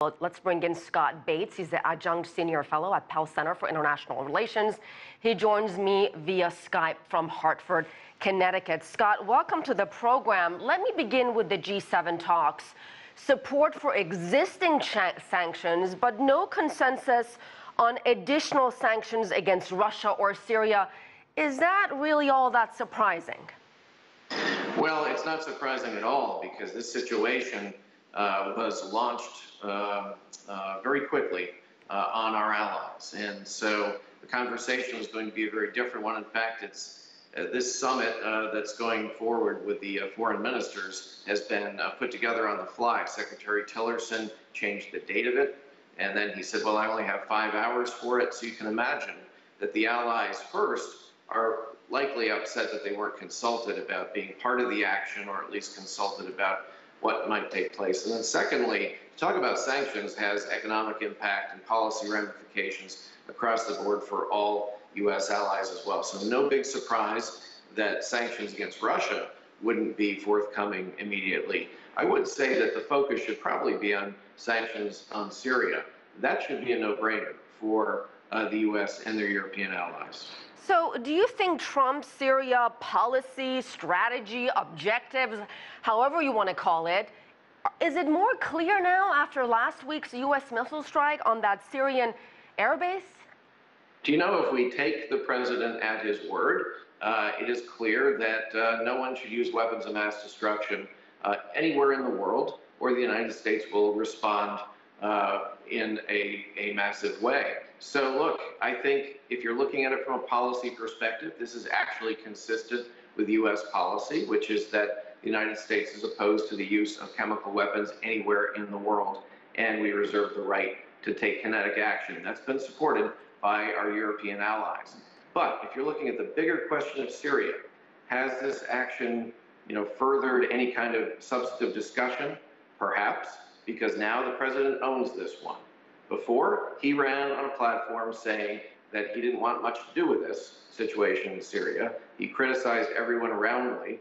Let's bring in Scott Bates. He's the adjunct senior fellow at Pell Center for International Relations. He joins me via Skype from Hartford, Connecticut. Scott, welcome to the program. Let me begin with the G7 talks. Support for existing sanctions, but no consensus on additional sanctions against Russia or Syria. Is that really all that surprising? Well, it's not surprising at all, because this situation was launched very quickly on our allies. And so the conversation is going to be a very different one. In fact, it's this summit that's going forward with the foreign ministers has been put together on the fly. Secretary Tillerson changed the date of it, and then he said, well, I only have 5 hours for it. So you can imagine that the allies first are likely upset that they weren't consulted about being part of the action, or at least consulted about what might take place. And then secondly, talk about sanctions has economic impact and policy ramifications across the board for all U.S. allies as well. So no big surprise that sanctions against Russia wouldn't be forthcoming immediately. I would say that the focus should probably be on sanctions on Syria. That should be a no-brainer for the U.S. and their European allies. So do you think Trump's Syria policy, strategy, objectives, however you want to call it, is it more clear now after last week's U.S. missile strike on that Syrian airbase? Do you know, if we take the president at his word, it is clear that no one should use weapons of mass destruction anywhere in the world, or the United States will respond in a massive way. So look, I think if you're looking at it from a policy perspective, this is actually consistent with U.S. policy, which is that the United States is opposed to the use of chemical weapons anywhere in the world, and we reserve the right to take kinetic action. That's been supported by our European allies. But if you're looking at the bigger question of Syria, has this action, furthered any kind of substantive discussion? Perhaps, because now the president owns this one. Before, he ran on a platform saying that he didn't want much to do with this situation in Syria. He criticized everyone around me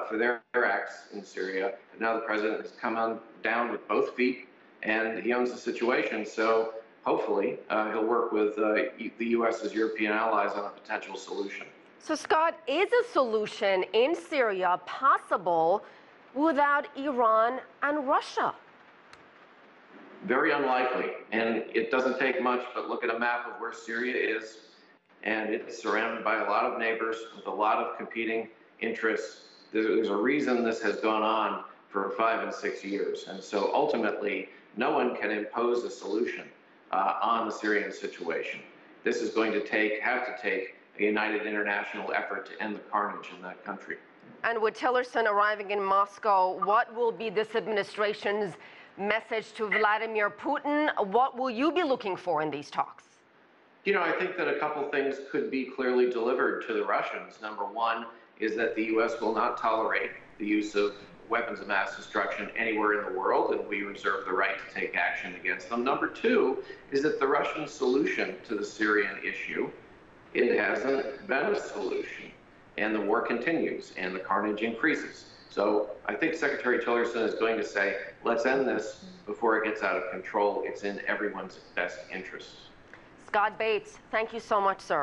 for their acts in Syria. And now the president has come down with both feet, and he owns the situation. So hopefully he'll work with the U.S.'s European allies on a potential solution. So, Scott, is a solution in Syria possible without Iran and Russia? Very unlikely, and it doesn't take much but look at a map of where Syria is, and it's surrounded by a lot of neighbors with a lot of competing interests. There's a reason this has gone on for 5 and 6 years, and so ultimately no one can impose a solution on the Syrian situation. This is going to have to take a united international effort to end the carnage in that country. And with Tillerson arriving in Moscow, what will be this administration's message to Vladimir Putin? What will you be looking for in these talks? I think that a couple things could be clearly delivered to the Russians. Number one is that the U.S. will not tolerate the use of weapons of mass destruction anywhere in the world, and we reserve the right to take action against them. Number two is that the Russian solution to the Syrian issue, it hasn't been a solution, and the war continues and the carnage increases. So I think Secretary Tillerson is going to say, let's end this before it gets out of control. It's in everyone's best interest. Scott Bates, thank you so much, sir.